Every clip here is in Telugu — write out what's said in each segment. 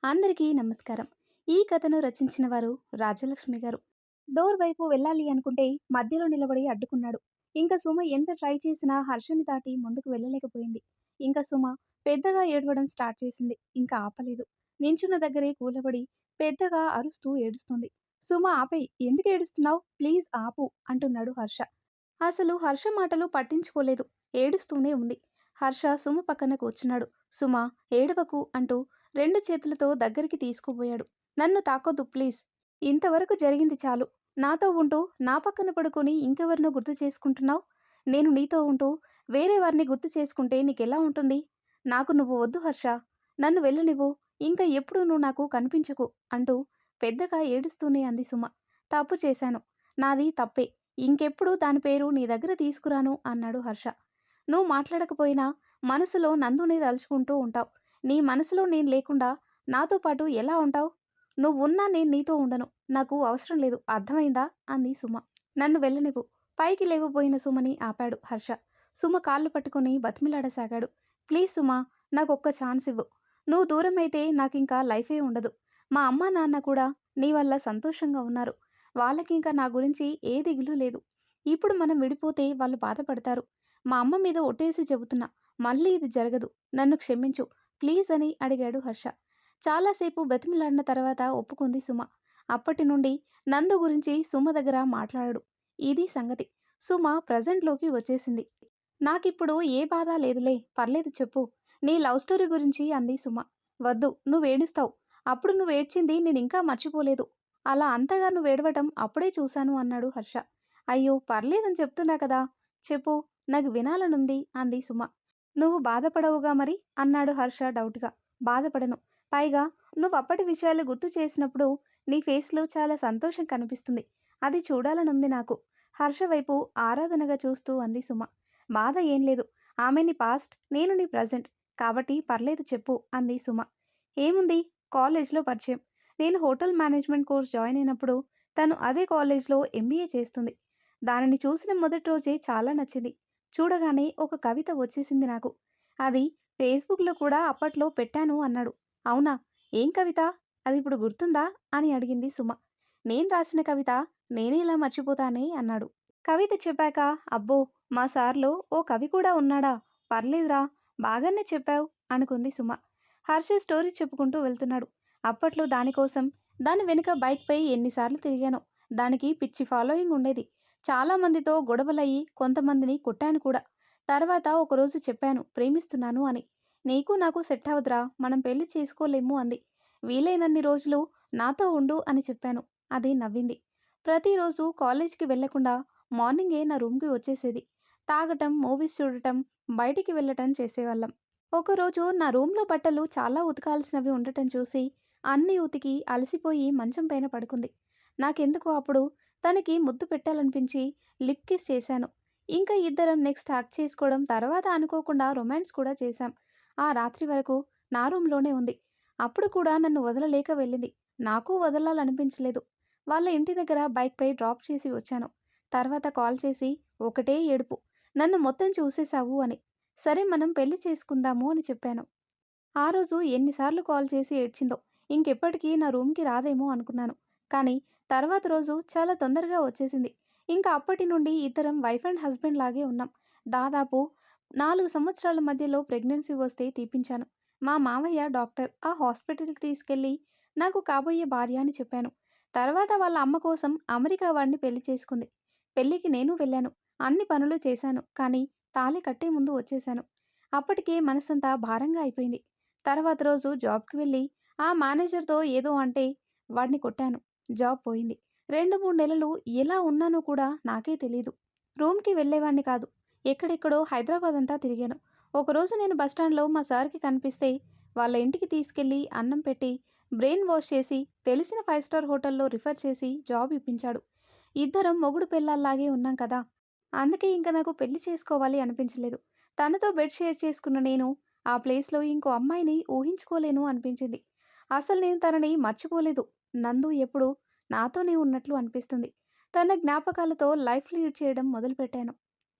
అందరికీ నమస్కారం. ఈ కథను రచించిన వారు రాజలక్ష్మి గారు. డోర్ వైపు వెళ్ళాలి అనుకుంటే మధ్యలో నిలబడి అడ్డుకున్నాడు. ఇంకా సుమ ఎంత ట్రై చేసినా హర్షని దాటి ముందుకు వెళ్ళలేకపోయింది. ఇంకా సుమ పెద్దగా ఏడవడం స్టార్ట్ చేసింది. ఇంకా ఆపలేదు. నించున్న దగ్గరే కూలబడి పెద్దగా అరుస్తూ ఏడుస్తుంది. సుమ ఆపేయ్, ఎందుకు ఏడుస్తున్నావు? ప్లీజ్ ఆపు అంటున్నాడు హర్ష. అసలు హర్ష మాటలు పట్టించుకోలేదు. ఏడుస్తూనే ఉంది. హర్ష సుమ పక్కన కూర్చున్నాడు. సుమ, ఏడవకు అంటూ రెండు చేతులతో దగ్గరికి తీసుకుపోయాడు. నన్ను తాకొద్దు ప్లీజ్. ఇంతవరకు జరిగింది చాలు. నాతో ఉంటూ నా పక్కన పడుకొని ఇంకెవరినో గుర్తు చేసుకుంటున్నావు? నేను నీతో ఉంటూ వేరే వారిని గుర్తు చేసుకుంటే నీకెలా ఉంటుంది? నాకు నువ్వు వద్దు హర్ష. నన్ను వెళ్ళనివ్వు. ఇంకా ఎప్పుడు నువ్వు నాకు కనిపించకు అంటూ పెద్దగా ఏడుస్తూనే అంది సుమ. తప్పు చేశాను. నాది తప్పే. ఇంకెప్పుడు దాని పేరు నీ దగ్గర తీసుకురాను అన్నాడు హర్ష. నువ్వు మాట్లాడకపోయినా మనసులో నందునే తలుచుకుంటూ ఉంటావు. నీ మనసులో నేను లేకుండా నాతో పాటు ఎలా ఉంటావు? నువ్వున్నా నేను నీతో ఉండను. నాకు అవసరం లేదు, అర్థమైందా అంది సుమ. నన్ను వెళ్ళనివ్వు. పైకి లేవబోయిన సుమని ఆపాడు హర్ష. సుమ కాళ్ళు పట్టుకుని బతిమిలాడసాగాడు. ప్లీజ్ సుమ, నాకొక్క ఛాన్స్ ఇవ్వు. నువ్వు దూరమైతే నాకింకా లైఫే ఉండదు. మా అమ్మ నాన్న కూడా నీ వల్ల సంతోషంగా ఉన్నారు. వాళ్ళకింకా నా గురించి ఏ దిగులు లేదు. ఇప్పుడు మనం విడిపోతే వాళ్ళు బాధపడతారు. మా అమ్మ మీద ఒట్టేసి చెబుతున్నా, మళ్ళీ ఇది జరగదు. నన్ను క్షమించు ప్లీజ్ అని అడిగాడు హర్ష. చాలాసేపు బతిమిలాడిన తర్వాత ఒప్పుకుంది సుమ. అప్పటి నుండి నందు గురించి సుమ దగ్గర మాట్లాడాడు. ఇది సంగతి. సుమ ప్రజెంట్లోకి వచ్చేసింది. నాకిప్పుడు ఏ బాధ లేదులే, పర్లేదు చెప్పు. నీ లవ్ స్టోరీ గురించి అంది సుమ. వద్దు, నువ్వేడుస్తావు. అప్పుడు నువ్వేడ్చింది నేనింకా మర్చిపోలేదు. అలా అంతగా నువ్వేడవటం అప్పుడే చూశాను అన్నాడు హర్ష. అయ్యో పర్లేదని చెప్తున్నా కదా. చెప్పు, నాకు వినాలనుంది అంది సుమ. నువ్వు బాధపడవుగా మరి అన్నాడు హర్ష డౌట్గా. బాధపడను. పైగా నువ్వు అప్పటి విషయాలు గుర్తు చేసినప్పుడు నీ ఫేస్లో చాలా సంతోషం కనిపిస్తుంది. అది చూడాలనుంది నాకు. హర్ష వైపు ఆరాధనగా చూస్తూ అంది సుమ. బాధ ఏం లేదు. ఆమె నీ పాస్ట్, నేను నీ ప్రజెంట్. కాబట్టి పర్లేదు చెప్పు అంది సుమ. ఏముంది, కాలేజ్లో పరిచయం. నేను హోటల్ మేనేజ్మెంట్ కోర్స్ జాయిన్ అయినప్పుడు తను అదే కాలేజ్లో ఎంబీఏ చేస్తుంది. దానిని చూసిన మొదటి రోజే చాలా నచ్చింది. చూడగానే ఒక కవిత వచ్చేసింది నాకు. అది ఫేస్బుక్లో కూడా అప్పట్లో పెట్టాను అన్నాడు. అవునా? ఏం కవిత? అది ఇప్పుడు గుర్తుందా అని అడిగింది సుమ. నేను రాసిన కవిత నేనేలా మర్చిపోతానే అన్నాడు. కవిత చెప్పాక అబ్బో, మా సార్లో ఓ కవి కూడా ఉన్నాడా? పర్లేదురా, బాగానే చెప్పావు అనుకుంది సుమ. హర్ష స్టోరీ చెప్పుకుంటూ వెళ్తున్నాడు. అప్పట్లో దానికోసం దాని వెనుక బైక్పై ఎన్నిసార్లు తిరిగానో. దానికి పిచ్చి ఫాలోయింగ్ ఉండేది. చాలామందితో గొడవలయ్యి కొంతమందిని కొట్టాను కూడా. తర్వాత ఒకరోజు చెప్పాను ప్రేమిస్తున్నాను అని. నీకు నాకు సెట్ అవదురా, మనం పెళ్లి చేసుకోలేము అంది. వీలైనన్ని రోజులు నాతో ఉండు అని చెప్పాను. అది నవ్వింది. ప్రతిరోజు కాలేజ్కి వెళ్లకుండా మార్నింగే నా రూమ్కి వచ్చేసేది. తాగటం, మూవీస్ చూడటం, బయటికి వెళ్ళటం చేసేవాళ్ళం. ఒకరోజు నా రూమ్లో బట్టలు చాలా ఉతకాల్సినవి ఉండటం చూసి అన్నీ ఉతికి అలసిపోయి మంచం పైన పడుకుంది. నాకెందుకో అప్పుడు తనకి ముద్దు పెట్టాలనిపించి లిప్ కిస్ చేశాను. ఇంకా ఇద్దరం నెక్స్ట్ హగ్ చేసుకోవడం, తర్వాత అనుకోకుండా రొమాన్స్ కూడా చేశాం. ఆ రాత్రి వరకు నా రూమ్లోనే ఉంది. అప్పుడు కూడా నన్ను వదలలేక వెళ్ళింది. నాకు వదలాలనిపించలేదు. వాళ్ళ ఇంటి దగ్గర బైక్పై డ్రాప్ చేసి వచ్చాను. తర్వాత కాల్ చేసి ఒకటే ఏడుపు, నన్ను మొత్తం చూసేశావు అని. సరే మనం పెళ్లి చేసుకుందాము అని చెప్పాను. ఆ రోజు ఎన్నిసార్లు కాల్ చేసి ఏడ్చిందో. ఇంకెప్పటికీ నా రూమ్కి రాదేమో అనుకున్నాను. కానీ తర్వాత రోజు చాలా తొందరగా వచ్చేసింది. ఇంకా అప్పటి నుండి ఇద్దరం వైఫ్ అండ్ హస్బెండ్ లాగే ఉన్నాం. దాదాపు 4 సంవత్సరాల మధ్యలో ప్రెగ్నెన్సీ వస్తే తీపించాను. మా మావయ్య డాక్టర్. ఆ హాస్పిటల్కి తీసుకెళ్ళి నాకు కాబోయే భార్య అని చెప్పాను. తర్వాత వాళ్ళ అమ్మ కోసం అమెరికా వాడిని పెళ్లి చేసుకుంది. పెళ్లికి నేను వెళ్ళాను. అన్ని పనులు చేశాను. కానీ తాళి కట్టే ముందు వచ్చేశాను. అప్పటికే మనసంతా భారంగా అయిపోయింది. తర్వాత రోజు జాబ్కి వెళ్ళి ఆ మేనేజర్తో ఏదో అంటే వాడిని కొట్టాను. జాబ్ పోయింది. 2-3 నెలలు ఎలా ఉన్నానో కూడా నాకే తెలీదు. రూమ్కి వెళ్ళేవాణ్ణి కాదు. ఎక్కడెక్కడో హైదరాబాద్ అంతా తిరిగాను. ఒకరోజు నేను బస్టాండ్లో మా సార్కి కనిపిస్తే వాళ్ళ ఇంటికి తీసుకెళ్ళి అన్నం పెట్టి బ్రెయిన్ వాష్ చేసి తెలిసిన 5 స్టార్ హోటల్లో రిఫర్ చేసి జాబ్ ఇప్పించాడు. ఇద్దరం మొగుడు పెళ్ళాల్లాగే ఉన్నాం కదా. అందుకే ఇంక నాకు పెళ్లి చేసుకోవాలి అనిపించలేదు. తనతో బెడ్ షేర్ చేసుకున్న నేను ఆ ప్లేస్లో ఇంకో అమ్మాయిని ఊహించుకోలేను అనిపించింది. అసలు నేను తనని మర్చిపోలేదు. నందు ఎప్పుడూ నాతోనే ఉన్నట్లు అనిపిస్తుంది. తన జ్ఞాపకాలతో లైఫ్ లీడ్ చేయడం మొదలుపెట్టాను.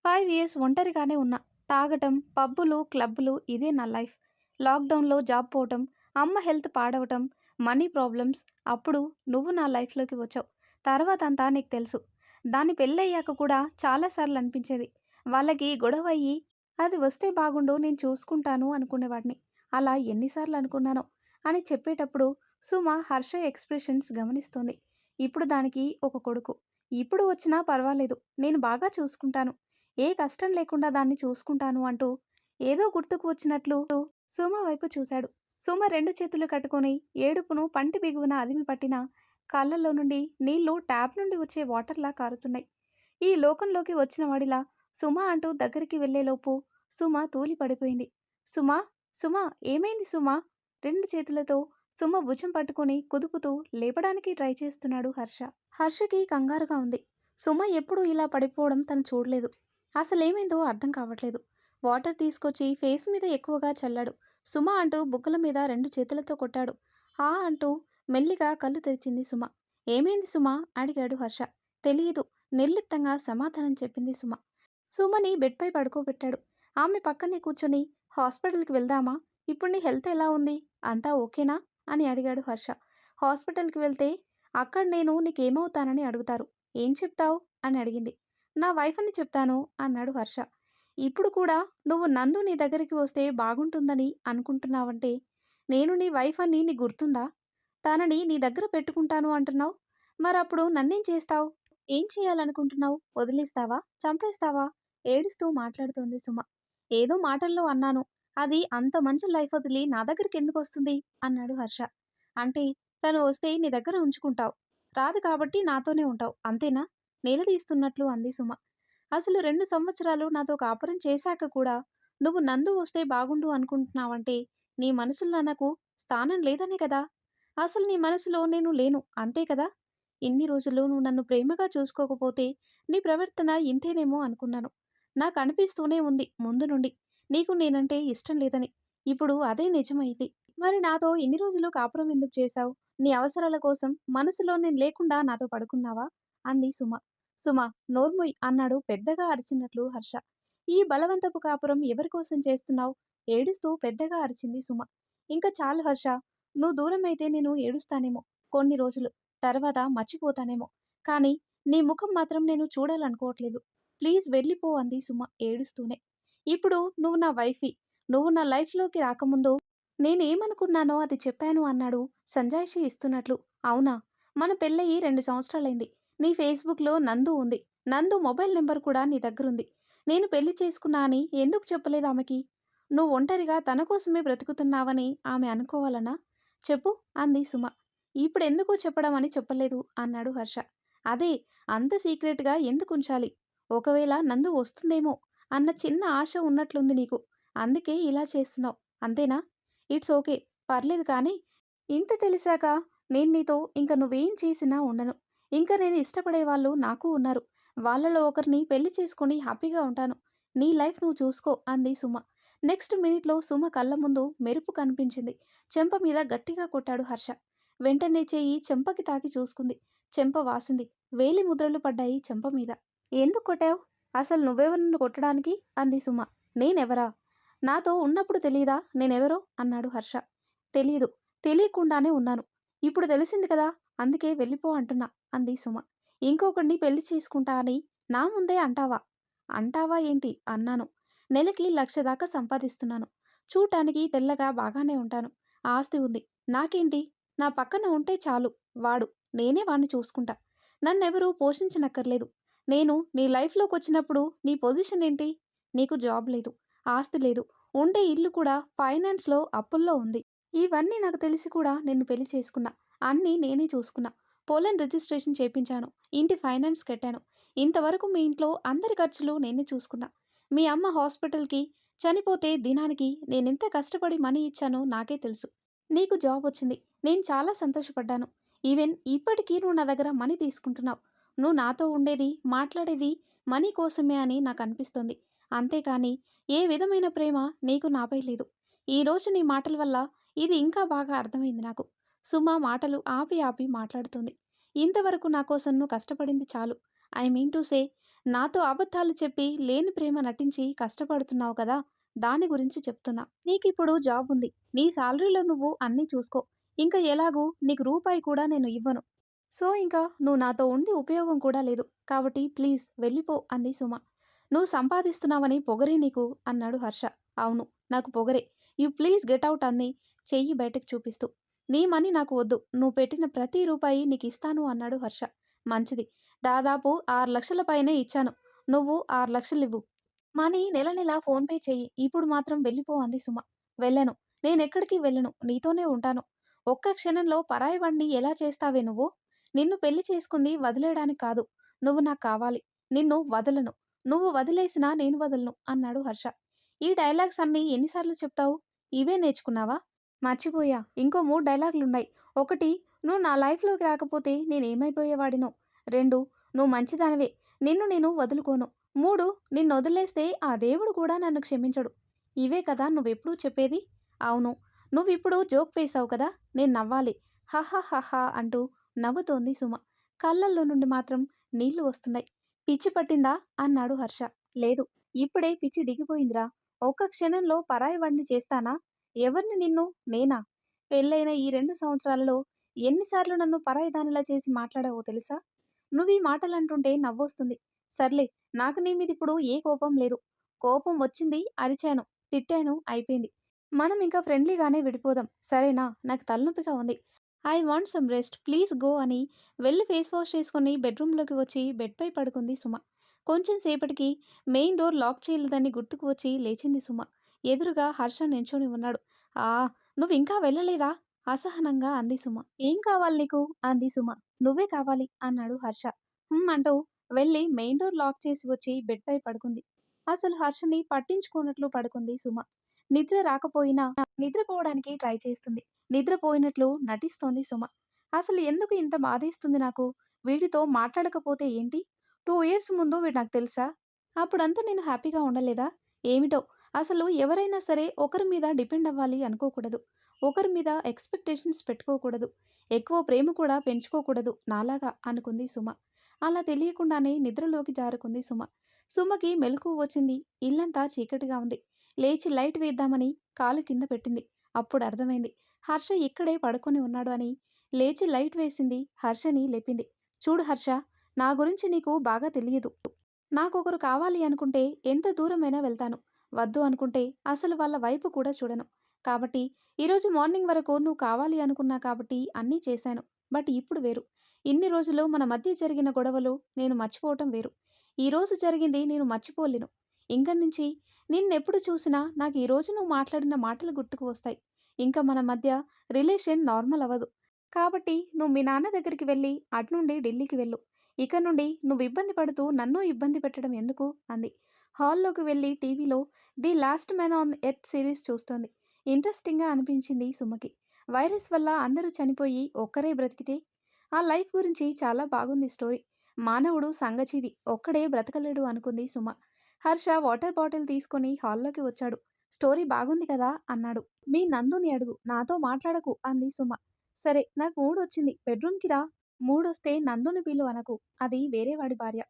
5 ఇయర్స్ ఒంటరిగానే ఉన్నా. తాగటం, పబ్బులు, క్లబ్బులు, ఇదే నా లైఫ్. లాక్డౌన్లో జాబ్ పోవటం, అమ్మ హెల్త్ పాడవటం, మనీ ప్రాబ్లమ్స్, అప్పుడు నువ్వు నా లైఫ్‌లోకి వచ్చావు. తర్వాతంతా నీకు తెలుసు. దాని పెళ్ళయ్యాక కూడా చాలా సార్లు అనిపించేది. వాళ్ళకి గొడవయ్యి అది వస్తే బాగుండు నేను చూసుకుంటాను అనుకునేవాడిని. అలా ఎన్ని సార్లు అనుకున్నానో అని చెప్పేటప్పుడు సుమ హర్ష ఎక్స్‌ప్రెషన్స్ గమనిస్తోంది. ఇప్పుడు దానికి ఒక కొడుకు. ఇప్పుడు వచ్చినా పర్వాలేదు. నేను బాగా చూసుకుంటాను. ఏ కష్టం లేకుండా దాన్ని చూసుకుంటాను అంటూ ఏదో గుర్తుకు వచ్చినట్లు సుమ వైపు చూశాడు. సుమ 2 చేతులు కట్టుకొని ఏడుపును పంటి బిగువున అదిమి పట్టిన కళ్ళల్లో నుండి నీళ్లు ట్యాప్ నుండి వచ్చే వాటర్‌లా కారుతున్నాయి. ఈ లోకంలోకి వచ్చిన వాడిలా సుమ అంటూ దగ్గరికి వెళ్ళేలోపు సుమ తూలి పడిపోయింది. సుమా! సుమా! ఏమైంది సుమా? 2 చేతులతో సుమ భుజం పట్టుకొని కుదుపుతూ లేపడానికి ట్రై చేస్తున్నాడు హర్ష. హర్షకి కంగారుగా ఉంది. సుమ ఎప్పుడూ ఇలా పడిపోవడం తను చూడలేదు. అసలేమైందో అర్థం కావట్లేదు. వాటర్ తీసుకొచ్చి ఫేస్ మీద ఎక్కువగా చల్లాడు. సుమ అంటూ బుగ్గల మీద 2 చేతులతో కొట్టాడు. ఆ అంటూ మెల్లిగా కళ్ళు తెరిచింది సుమ. ఏమైంది సుమా? అడిగాడు హర్ష. తెలీదు నిర్లిప్తంగా సమాధానం చెప్పింది సుమ. సుమని బెడ్పై పడుకోబెట్టాడు. ఆమె పక్కనే కూర్చొని హాస్పిటల్‌కి వెళ్దామా? ఇప్పుడు నీ హెల్త్ ఎలా ఉంది? అంతా ఓకేనా? అని అడిగాడు హర్ష. హాస్పిటల్‌కి వెళ్తే అక్కడ నేను నీకేమవుతానని అడుగుతారు. ఏం చెప్తావు? అని అడిగింది. నా వైఫ్ అని చెప్తాను అన్నాడు హర్ష. ఇప్పుడు కూడా నువ్వు నందు నీ దగ్గరికి వస్తే బాగుంటుందని అనుకుంటున్నావంటే నేను నీ వైఫ్ అని నీకు గుర్తుందా? తనని నీ దగ్గర పెట్టుకుంటాను అంటున్నావు. మరప్పుడు నన్నేం చేస్తావు? ఏం చేయాలనుకుంటున్నావు? వదిలేస్తావా? చంపేస్తావా? ఏడుస్తూ మాట్లాడుతోంది సుమ. ఏదో మాటల్లో అన్నాను. అది అంత మంచి లైఫ్ వదిలి నా దగ్గరికెందుకొస్తుంది? అన్నాడు హర్ష. అంటే తను వస్తే నీ దగ్గర ఉంచుకుంటావు. రాదు కాబట్టి నాతోనే ఉంటావు. అంతేనా? నిలదీస్తున్నట్లు అంది సుమ. అసలు 2 సంవత్సరాలు నాతో కాపురం చేశాక కూడా నువ్వు నందు వస్తే బాగుండు అనుకుంటున్నావంటే నీ మనసులో నాకు స్థానం లేదనే కదా! అసలు నీ మనసులో నేను లేను. అంతే కదా! ఇన్ని రోజులు నువ్వు నన్ను ప్రేమగా చూసుకోకపోతే నీ ప్రవర్తన ఇంతేనేమో అనుకున్నాను. నాకనిపిస్తూనే ఉంది ముందు నుండి. నీకు నేనంటే ఇష్టం లేదని. ఇప్పుడు అదే నిజమైంది. మరి నాతో ఇన్ని రోజులు కాపురం ఎందుకు చేశావు? నీ అవసరాల కోసం మనసులో నేను లేకుండా నాతో పడుకున్నావా? అంది సుమ. సుమ నోర్ముయ్ అన్నాడు పెద్దగా అరిచినట్లు హర్ష. ఈ బలవంతపు కాపురం ఎవరి కోసం చేస్తున్నావు? ఏడుస్తూ పెద్దగా అరిచింది సుమ. ఇంక చాలు హర్ష. నువ్వు దూరమైతే నేను ఏడుస్తానేమో కొన్ని రోజులు. తర్వాత మర్చిపోతానేమో. కానీ నీ ముఖం మాత్రం నేను చూడాలనుకోవట్లేదు. ప్లీజ్ వెళ్ళిపో అంది సుమ ఏడుస్తూనే. ఇప్పుడు నువ్వు నా వైఫీ. నువ్వు నా లైఫ్‌లోకి రాకముందు నేనేమనుకున్నానో అది చెప్పాను అన్నాడు సంజాయిషీ ఇస్తున్నట్లు. అవునా? మన పెళ్ళయి 2 సంవత్సరాలైంది. నీ ఫేస్‌బుక్‌లో నందు ఉంది. నందు మొబైల్ నంబర్ కూడా నీ దగ్గరుంది. నేను పెళ్లి చేసుకున్నా అని ఎందుకు చెప్పలేదు ఆమెకి? నువ్వు ఒంటరిగా తన కోసమే బ్రతుకుతున్నావని ఆమె అనుకోవాలనా? చెప్పు అంది సుమ. ఇప్పుడెందుకు చెప్పడం అని చెప్పలేదు అన్నాడు హర్ష. అదే అంత సీక్రెట్‌గా ఎందుకుంచాలి? ఒకవేళ నందు వస్తుందేమో అన్న చిన్న ఆశ ఉన్నట్లుంది నీకు. అందుకే ఇలా చేస్తున్నావు. అంతేనా? It's okay. పర్లేదు కానీ ఇంత తెలిసాక నేను నీతో ఇంక నువ్వేం చేసినా ఉండను. ఇంక నేను ఇష్టపడే వాళ్ళు నాకు ఉన్నారు. వాళ్ళలో ఒకరిని పెళ్లి చేసుకొని హ్యాపీగా ఉంటాను. నీ లైఫ్ నువ్వు చూసుకో అంది సుమ. నెక్స్ట్ మినిట్‌లో సుమ కళ్ళ ముందు మెరుపు కనిపించింది. చెంప మీద గట్టిగా కొట్టాడు హర్ష. వెంటనే చెయ్యి చెంపకి తాకి చూసుకుంది. చెంప వాసింది. వేలి ముద్రలు పడ్డాయి చెంప మీద. ఎందుకు కొట్టావు? అసలు నువ్వెవరు నన్ను కొట్టడానికి? అంది సుమ. నేనెవరా? నాతో ఉన్నప్పుడు తెలీదా నేనెవరో? అన్నాడు హర్ష. తెలీదు. తెలియకుండానే ఉన్నాను. ఇప్పుడు తెలిసింది కదా! అందుకే వెళ్ళిపో అంటున్నా అంది సుమ. ఇంకొకడిని పెళ్లి చేసుకుంటా అని నా ముందే అంటావా? అంటావా ఏంటి? అన్నాను. నెలకి 1,00,000 దాకా సంపాదిస్తున్నాను. చూడ్డానికి తెల్లగా బాగానే ఉంటాను. ఆస్తి ఉంది. నాకేంటి? నా పక్కన ఉంటే చాలు వాడు. నేనే వాణ్ణి చూసుకుంటా. నన్నెవరూ పోషించనక్కర్లేదు. నేను నీ లైఫ్‌లోకొచ్చినప్పుడు నీ పొజిషన్ ఏంటి? నీకు జాబ్ లేదు. ఆస్తి లేదు. ఉండే ఇల్లు కూడా ఫైనాన్స్‌లో అప్పుల్లో ఉంది. ఇవన్నీ నాకు తెలిసి కూడా నిన్ను పెళ్లి చేసుకున్నా. అన్నీ నేనే చూసుకున్నా. పొలం రిజిస్ట్రేషన్ చేపించాను. ఇంటి ఫైనాన్స్ కట్టాను. ఇంతవరకు మీ ఇంట్లో అందరి ఖర్చులు నేనే చూసుకున్నా. మీ అమ్మ హాస్పిటల్‌కి చనిపోతే దినానికి నేనెంత కష్టపడి మనీ ఇచ్చానో నాకే తెలుసు. నీకు జాబ్ వచ్చింది. నేను చాలా సంతోషపడ్డాను. ఈవెన్ ఇప్పటికీ నువ్వు నా దగ్గర మనీ తీసుకుంటున్నావు. నువ్వు నాతో ఉండేది, మాట్లాడేది మనీ కోసమే అని నాకనిపిస్తుంది. అంతేకానీ ఏ విధమైన ప్రేమ నీకు నాపై లేదు. ఈరోజు నీ మాటల వల్ల ఇది ఇంకా బాగా అర్థమైంది నాకు. సుమ మాటలు ఆపి ఆపి మాట్లాడుతుంది. ఇంతవరకు నా కోసం నువ్వు కష్టపడింది చాలు. ఐ మీన్ టు సే నాతో అబద్ధాలు చెప్పి లేని ప్రేమ నటించి కష్టపడుతున్నావు కదా! దాని గురించి చెప్తున్నా. నీకిప్పుడు జాబుంది. నీ సాలరీలో నువ్వు అన్నీ చూసుకో. ఇంక ఎలాగూ నీకు రూపాయి కూడా నేను ఇవ్వను. సో, ఇంకా నువ్వు నాతో ఉండి ఉపయోగం కూడా లేదు. కాబట్టి ప్లీజ్ వెళ్ళిపో అంది సుమ. నువ్వు సంపాదిస్తున్నావని పొగరే నీకు అన్నాడు హర్ష. అవును. నాకు పొగరే. యూ ప్లీజ్ గెట్ ఔట్ అంది చెయ్యి బయటకు చూపిస్తూ. నీ మనీ నాకు వద్దు. నువ్వు పెట్టిన ప్రతి రూపాయి నీకిస్తాను అన్నాడు హర్ష. మంచిది. దాదాపు 6,00,000 పైనే ఇచ్చాను. నువ్వు 6,00,000 ఇవ్వు. మనీ నెల నెలా ఫోన్‌పే చెయ్యి. ఇప్పుడు మాత్రం వెళ్ళిపో అంది సుమ. వెళ్ళను. నేనెక్కడికి వెళ్ళను. నీతోనే ఉంటాను. ఒక్క క్షణంలో పరాయి వాడిని ఎలా చేస్తావే నువ్వు? నిన్ను పెళ్లి చేసుకుంది వదిలేయడానికి కాదు. నువ్వు నాకు కావాలి. నిన్ను వదలను. నువ్వు వదిలేసినా నేను వదలను అన్నాడు హర్ష. ఈ డైలాగ్స్ అన్నీ ఎన్ని సార్లు చెప్తావు? ఇవే నేర్చుకున్నావా? మర్చిపోయా. ఇంకో 3 డైలాగులున్నాయి. 1 నువ్వు నా లైఫ్‌లోకి రాకపోతే నేనేమైపోయేవాడినో. 2 నువ్వు మంచిదానివే. నిన్ను నేను వదులుకోను. 3 నిన్నొదిలేస్తే ఆ దేవుడు కూడా నన్ను క్షమించడు. ఇవే కదా నువ్వెప్పుడూ చెప్పేది? అవును. నువ్విప్పుడు జోక్ వేశావు కదా! నేను నవ్వాలి. హహహహ అంటూ నవ్వుతోంది సుమ. కళ్ళల్లో నుండి మాత్రం నీళ్లు వస్తున్నాయి. పిచ్చి పట్టిందా? అన్నాడు హర్ష. లేదు. ఇప్పుడే పిచ్చి దిగిపోయిందిరా. ఒక్క క్షణంలో పరాయి వాడిని చేస్తానా? ఎవరిని నిన్ను? నేనా? పెళ్ళైన ఈ 2 సంవత్సరాలలో ఎన్నిసార్లు నన్ను పరాయిదానిలా చేసి మాట్లాడావో తెలుసా? నువ్వీ మాటలంటుంటే నవ్వొస్తుంది. సర్లే నాకు నీ మీదిప్పుడు ఏ కోపం లేదు. కోపం వచ్చింది అరిచాను, తిట్టాను అయిపోయింది. మనం ఇంకా ఫ్రెండ్లీగానే విడిపోదాం. సరేనా? నాకు తలనొప్పిగా ఉంది. I want some rest. Please go అని వెళ్ళి ఫేస్ వాష్ చేసుకొని బెడ్‌రూమ్‌లోకి వచ్చి బెడ్‌పై పడుకుంది సుమ. కొంచెం సేపటికి మెయిన్ డోర్ లాక్ చేయలేదని గుర్తుకు వచ్చి లేచింది సుమ. ఎదురుగా హర్ష నించొని ఉన్నాడు. ఆ! నువ్వింకా వెళ్ళలేదా? అసహనంగా అంది సుమ. ఏం కావాలి నీకు? అంది సుమ. నువ్వే కావాలి అన్నాడు హర్ష. అంటూ వెళ్ళి మెయిన్ డోర్ లాక్ చేసి వచ్చి బెడ్‌పై పడుకుంది. అసలు హర్షని పట్టించుకోనట్లు పడుకుంది సుమ. నిద్ర రాకపోయినా నిద్రపోవడానికి ట్రై చేస్తుంది. నిద్రపోయినట్లు నటిస్తోంది సుమ. అసలు ఎందుకు ఇంత బాధేస్తుంది నాకు? వీడితో మాట్లాడకపోతే ఏంటి? 2 ఇయర్స్ ముందు వీడు నాకు తెలుసా? అప్పుడంతా నేను హ్యాపీగా ఉండలేదా? ఏమిటో అసలు ఎవరైనా సరే ఒకరి మీద డిపెండ్ అవ్వాలి అనుకోకూడదు. ఒకరి మీద ఎక్స్‌పెక్టేషన్స్ పెట్టుకోకూడదు. ఎక్కువ ప్రేమ కూడా పెంచుకోకూడదు నాలాగా అనుకుంది సుమ. అలా తెలియకుండానే నిద్రలోకి జారుకుంది సుమ. సుమకి మెలకువ వచ్చింది. ఇల్లంతా చీకటిగా ఉంది. లేచి లైట్ వేద్దామని కాలు కింద పెట్టింది. అప్పుడు అర్థమైంది. హర్ష ఇక్కడే పడుకొని ఉన్నాడు అని. లేచి లైట్ వేసింది. హర్షని లేపింది. చూడు హర్ష, నా గురించి నీకు బాగా తెలియదు. నాకొకరు కావాలి అనుకుంటే ఎంత దూరమైనా వెళ్తాను. వద్దు అనుకుంటే అసలు వాళ్ళ వైపు కూడా చూడను. కాబట్టి ఈరోజు మార్నింగ్ వరకు నువ్వు కావాలి అనుకున్నా కాబట్టి అన్నీ చేశాను. బట్ ఇప్పుడు వేరు. ఇన్ని రోజులు మన మధ్య జరిగిన గొడవలు నేను మర్చిపోవటం వేరు. ఈరోజు జరిగింది నేను మర్చిపోలేను. ఇంక నుంచి నిన్నెప్పుడు చూసినా నాకు ఈరోజు నువ్వు మాట్లాడిన మాటలు గుర్తుకు వస్తాయి. ఇంకా మన మధ్య రిలేషన్ నార్మల్ అవ్వదు. కాబట్టి నువ్వు మీ నాన్న దగ్గరికి వెళ్ళి అటునుండి ఢిల్లీకి వెళ్ళు. ఇక నుండి నువ్వు ఇబ్బంది పడుతూ నన్ను ఇబ్బంది పెట్టడం ఎందుకు అంది. హాల్లోకి వెళ్ళి టీవీలో the last man on earth series చూస్తోంది. ఇంట్రెస్టింగ్గా అనిపించింది సుమకి. వైరస్ వల్ల అందరూ చనిపోయి ఒక్కరే బ్రతికితే ఆ లైఫ్ గురించి చాలా బాగుంది స్టోరీ. మానవుడు సంఘజీవి ఒక్కడే బ్రతకలేడు అనుకుంది సుమ. హర్ష వాటర్ బాటిల్ తీసుకొని హాల్లోకి వచ్చాడు. స్టోరీ బాగుంది కదా అన్నాడు. మీ నందుని అడుగు, నాతో మాట్లాడకు అంది సుమ. సరే నాకు మూడొచ్చింది, బెడ్రూమ్కి రా. మూడొస్తే నందుని పిలు అనకు. అది వేరే వాడి భార్య.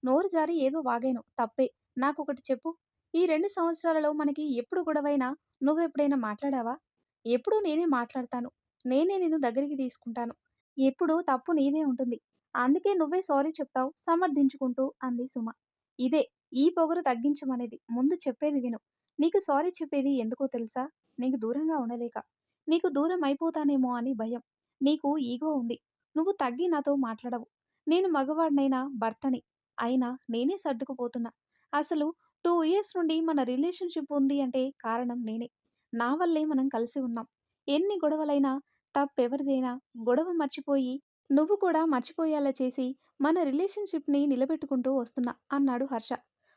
నోరు జారి ఏదో వాగాను. తప్పే. నాకొకటి చెప్పు. ఈ 2 సంవత్సరాలలో మనకి ఎప్పుడు గొడవైనా నువ్వెప్పుడైనా మాట్లాడావా? ఎప్పుడూ నేనే మాట్లాడతాను. నేనే నిన్ను దగ్గరికి తీసుకుంటాను. ఎప్పుడూ తప్పు నీదే ఉంటుంది. అందుకే నువ్వే సారీ చెప్తావు సమర్థించుకుంటూ అంది సుమ. ఇదే ఈ పొగరు తగ్గించమనేది. ముందు చెప్పేది విను. నీకు సారీ చెప్పేది ఎందుకో తెలుసా? నీకు దూరంగా ఉండలేక. నీకు దూరం అయిపోతానేమో అని భయం. నీకు ఈగో ఉంది. నువ్వు తగ్గి నాతో మాట్లాడవు. నేను మగవాడినైనా భర్తని. అయినా నేనే సర్దుకుపోతున్నా. అసలు 2 ఇయర్స్ నుండి మన రిలేషన్‌షిప్ ఉంది అంటే కారణం నేనే. నా వల్లే మనం కలిసి ఉన్నాం. ఎన్ని గొడవలైనా తప్పెవరిదైనా గొడవ మర్చిపోయి నువ్వు కూడా మర్చిపోయేలా చేసి మన రిలేషన్‌షిప్‌ని నిలబెట్టుకుంటూ వస్తున్నా అన్నాడు హర్ష.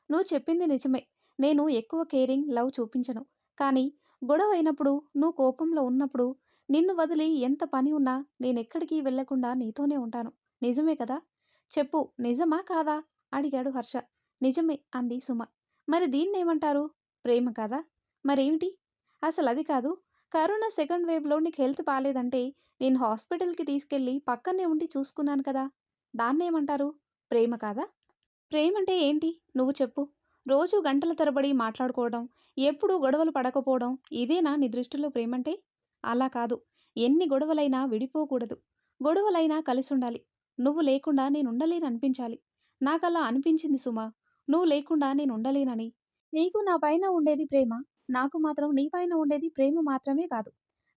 నువ్వు చెప్పింది నిజమే. నేను ఎక్కువ కేరింగ్, లవ్ చూపించను. కానీ గొడవైనప్పుడు, నువ్వు కోపంలో ఉన్నప్పుడు నిన్ను వదిలి ఎంత పని ఉన్నా నేనెక్కడికి వెళ్ళకుండా నీతోనే ఉంటాను. నిజమే కదా? చెప్పు నిజమా కాదా? అడిగాడు హర్ష. నిజమే అంది సుమ. మరి దీన్నేమంటారు? ప్రేమ కాదా? మరేమిటి? అసలది కాదు. కరోనా సెకండ్ వేవ్‌లో నీకు హెల్త్ బాలేదంటే నేను హాస్పిటల్‌కి తీసుకెళ్ళి పక్కనే ఉండి చూసుకున్నాను కదా! దాన్నేమంటారు? ప్రేమ కాదా? ప్రేమంటే ఏంటి? నువ్వు చెప్పు. రోజు గంటల తరబడి మాట్లాడుకోవడం, ఎప్పుడూ గొడవలు పడకపోవడం ఇదేనా నీ దృష్టిలో ప్రేమంటే? అలా కాదు. ఎన్ని గొడవలైనా విడిపోకూడదు. గొడవలైనా కలిసుండాలి. నువ్వు లేకుండా నేనుండలేననిపించాలి. నాకలా అనిపించింది సుమా. నువ్వు లేకుండా నేనుండలేనని. నీకు నా పైన ఉండేది ప్రేమ. నాకు మాత్రం నీ పైన ఉండేది ప్రేమ మాత్రమే కాదు.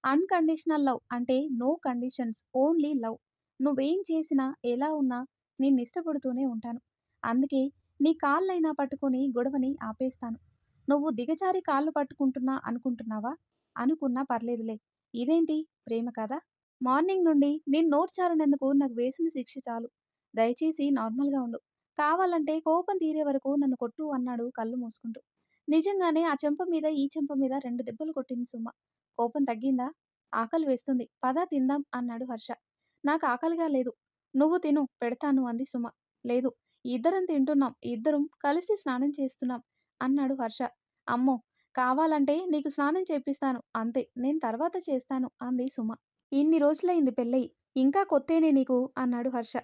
అన్‌కండిషనల్ లవ్ అంటే నో కండిషన్స్. Only love. నువ్వేం చేసినా, ఎలా ఉన్నా నిన్నిష్టపడుతూనే ఉంటాను. అందుకే నీ కాళ్ళైనా పట్టుకొని గొడవని ఆపేస్తాను. నువ్వు దిగజారి కాళ్ళు పట్టుకుంటున్నా అనుకుంటున్నావా? అనుకున్నా పర్లేదులే. ఇదేంటి ప్రేమ కాదా? మార్నింగ్ నుండి నేను నోరు జారినందుకు నాకు వేసిన శిక్ష చాలు. దయచేసి నార్మల్‌గా ఉండు. కావాలంటే కోపం తీరే వరకు నన్ను కొట్టు అన్నాడు కళ్ళు మూసుకుంటూ. నిజంగానే ఆ చెంప మీద, ఈ చెంప మీద 2 దెబ్బలు కొట్టింది సుమ. కోపం తగ్గిందా? ఆకలి వేస్తుంది. పద తిందాం అన్నాడు హర్ష. నాకు ఆకలిగా లేదు. నువ్వు తిను పెడతాను అంది సుమ. లేదు. ఇద్దరం తింటున్నాం. ఇద్దరం కలిసి స్నానం చేస్తున్నాం అన్నాడు హర్ష. అమ్మో! కావాలంటే నీకు స్నానం చేపిస్తాను. అంతే. నేను తర్వాత చేస్తాను అంది సుమ. ఇన్ని రోజులైంది పెళ్ళయి. ఇంకా కొత్తేనే నీకు అన్నాడు హర్ష.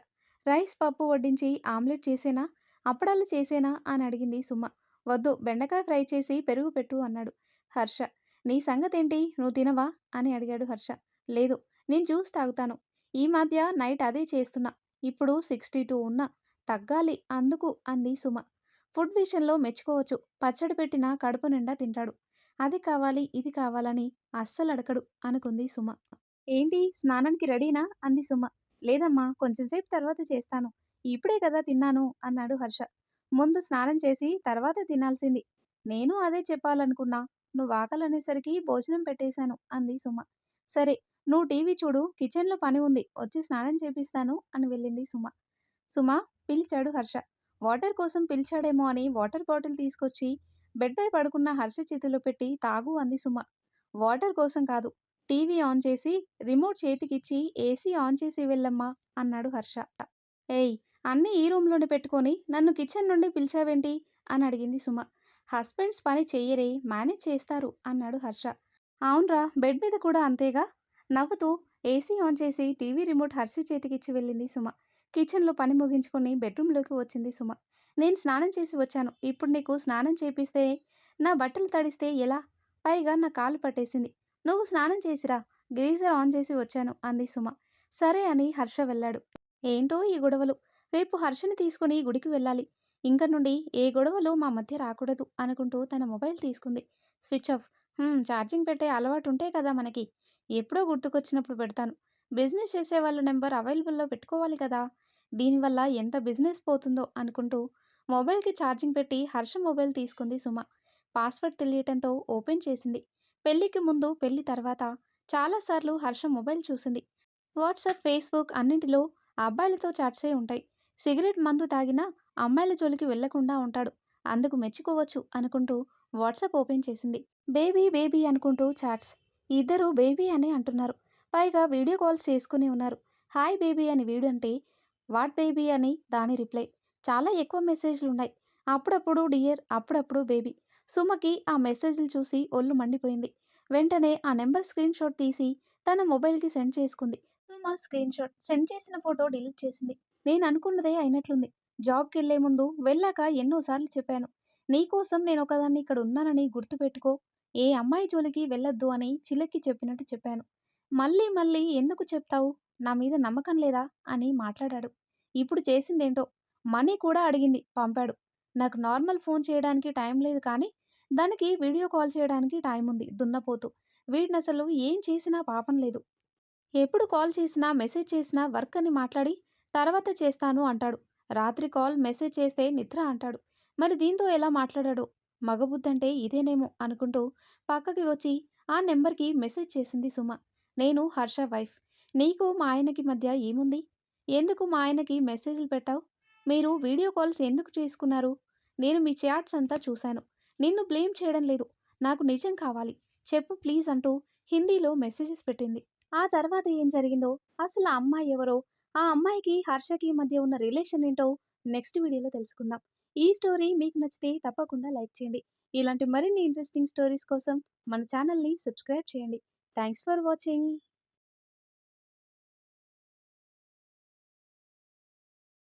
రైస్, పప్పు వడ్డించి ఆమ్లెట్ చేసేనా? అప్పడాలు చేసేనా? అని అడిగింది సుమ. వద్దు బెండకాయ ఫ్రై చేసి పెరుగు పెట్టు అన్నాడు హర్ష. నీ సంగతేంటి? నువ్వు తినవా? అని అడిగాడు హర్ష. లేదు. నేను జ్యూస్ తాగుతాను. ఈ మధ్య నైట్ అదే చేస్తున్నా. ఇప్పుడు 62 ఉన్నా. తగ్గాలి అందుకు అంది సుమ. ఫుడ్ విషయంలో మెచ్చుకోవచ్చు. పచ్చడి పెట్టినా కడుపు నిండా తింటాడు. అది కావాలి, ఇది కావాలని అస్సలడగడు అనుకుంది సుమ. ఏంటి స్నానానికి రెడీనా? అంది సుమ. లేదమ్మా కొంచెం సేపు తర్వాత చేస్తాను. ఇప్పుడే కదా తిన్నాను అన్నాడు హర్ష. ముందు స్నానం చేసి తర్వాత తినాల్సింది. నేను అదే చెప్పాలనుకున్నా. నువ్వు ఆకలనేసరికి భోజనం పెట్టేశాను అంది సుమ. సరే నువ్వు టీవీ చూడు కిచెన్‌లో పని ఉంది. వచ్చి స్నానం చేపిస్తాను అని వెళ్ళింది సుమ. సుమ పిలిచాడు హర్ష. వాటర్ కోసం పిలిచాడేమో అని వాటర్ బాటిల్ తీసుకొచ్చి బెడ్‌పై పడుకున్న హర్ష చేతిలో పెట్టి తాగు అంది సుమ. వాటర్ కోసం కాదు. టీవీ ఆన్ చేసి రిమోట్ చేతికిచ్చి ఏసీ ఆన్ చేసి వెళ్ళమ్మా అన్నాడు హర్ష. ఏయ్! అన్నీ ఈ రూమ్‌లోనే పెట్టుకొని నన్ను కిచెన్ నుండి పిలిచావేంటి? అని అడిగింది సుమ. హస్బెండ్స్ పని చెయ్యరే మేనేజ్ చేస్తారు అన్నాడు హర్ష. అవునురా బెడ్ మీద కూడా అంతేగా? నవ్వుతూ ఏసీ ఆన్ చేసి టీవీ రిమోట్ హర్ష చేతికిచ్చి వెళ్ళింది సుమ. కిచెన్‌లో పని ముగించుకొని బెడ్‌రూమ్‌లోకి వచ్చింది సుమ. నేను స్నానం చేసి వచ్చాను. ఇప్పుడు నీకు స్నానం చేపిస్తే నా బట్టలు తడిస్తే ఎలా? పైగా నా కాళ్ళు పట్టేసింది. నువ్వు స్నానం చేసిరా. గ్రీజర్ ఆన్ చేసి వచ్చాను అంది సుమ. సరే అని హర్ష వెళ్ళాడు. ఏంటో ఈ గొడవలు. రేపు హర్షని తీసుకుని గుడికి వెళ్ళాలి. ఇంక నుండి ఏ గొడవలు మా మధ్య రాకూడదు అనుకుంటూ తన మొబైల్ తీసుకుంది. Switch off. ఛార్జింగ్ పెట్టే అలవాటుంటే కదా మనకి. ఎప్పుడో గుర్తుకొచ్చినప్పుడు పెడతాను. బిజినెస్ చేసేవాళ్ళ నెంబర్ అవైలబుల్‌లో పెట్టుకోవాలి కదా! దీనివల్ల ఎంత బిజినెస్ పోతుందో అనుకుంటూ మొబైల్‌కి ఛార్జింగ్ పెట్టి హర్ష మొబైల్ తీసుకుంది సుమ. పాస్వర్డ్ తెలియటంతో ఓపెన్ చేసింది. పెళ్లికి ముందు, పెళ్లి తర్వాత చాలా సార్లు హర్ష మొబైల్ చూసింది. వాట్సాప్, ఫేస్‌బుక్ అన్నింటిలో అబ్బాయిలతో చాట్సే ఉంటాయి. సిగరెట్, మందు తాగినా అమ్మాయిల జోలికి వెళ్లకుండా ఉంటాడు. అందుకు మెచ్చుకోవచ్చు అనుకుంటూ వాట్సాప్ ఓపెన్ చేసింది. బేబీ బేబీ అనుకుంటూ చాట్స్. ఇద్దరూ బేబీ అనే అంటున్నారు. పైగా వీడియో కాల్స్ చేసుకుని ఉన్నారు. హాయ్ బేబీ అని వీడు అంటే వాట్ బేబీ అని దాని రిప్లై. చాలా ఎక్కువ మెసేజ్‌లున్నాయి. అప్పుడప్పుడు డియర్, అప్పుడప్పుడు బేబీ. సుమకి ఆ మెసేజ్‌లు చూసి ఒళ్ళు మండిపోయింది. వెంటనే ఆ నెంబర్ స్క్రీన్‌షాట్ తీసి తన మొబైల్‌కి సెండ్ చేసుకుంది. సుమ స్క్రీన్‌షాట్ సెండ్ చేసిన ఫోటో డిలీట్ చేసింది. నేననుకున్నదే అయినట్లుంది. జాబ్‌కెళ్ళే ముందు, వెళ్ళాక ఎన్నో సార్లు చెప్పాను. నీకోసం నేనొకదాన్ని ఇక్కడ ఉన్నానని గుర్తుపెట్టుకో. ఏ అమ్మాయి జోలికి వెళ్ళొద్దు అని చిలక్కి చెప్పినట్టు చెప్పాను. మళ్ళీ మళ్ళీ ఎందుకు చెప్తావు? నా మీద నమ్మకం లేదా? అని మాట్లాడాడు. ఇప్పుడు చేసిందేంటో. మనీ కూడా అడిగింది. పంపాడు. నాకు నార్మల్ ఫోన్ చేయడానికి టైం లేదు కానీ, దానికి వీడియో కాల్ చేయడానికి టైముంది దున్నపోతు. వీడినసలు ఏం చేసినా పాపం లేదు. ఎప్పుడు కాల్ చేసినా, మెసేజ్ చేసినా వర్క్ అని మాట్లాడి, తర్వాత చేస్తాను అంటాడు. రాత్రి కాల్, మెసేజ్ చేస్తే నిద్ర అంటాడు. మరి దీంతో ఎలా మాట్లాడాడో? మగబుద్ధంటే ఇదేనేమో అనుకుంటూ పక్కకి వచ్చి ఆ నెంబర్‌కి మెసేజ్ చేసింది సుమ. నేను హర్ష వైఫ్. నీకు మా ఆయనకి మధ్య ఏముంది? ఎందుకు మా ఆయనకి మెసేజ్‌లు పెట్టావు? మీరు వీడియో కాల్స్ ఎందుకు చేసుకున్నారు? నేను మీ చాట్స్ అంతా చూశాను. నిన్ను బ్లేమ్ చేయడం లేదు. నాకు నిజం కావాలి. చెప్పు ప్లీజ్ అంటూ హిందీలో మెసేజెస్ పెట్టింది. ఆ తర్వాత ఏం జరిగిందో, అసలు ఆ అమ్మాయి ఎవరో, ఆ అమ్మాయికి, హర్షకి మధ్య ఉన్న రిలేషన్ ఏంటో నెక్స్ట్ వీడియోలో తెలుసుకుందాం. ఈ స్టోరీ మీకు నచ్చితే తప్పకుండా లైక్ చేయండి. ఇలాంటి మరిన్ని ఇంట్రెస్టింగ్ స్టోరీస్ కోసం మన ఛానల్‌ని సబ్స్క్రైబ్ చేయండి. Thanks for watching.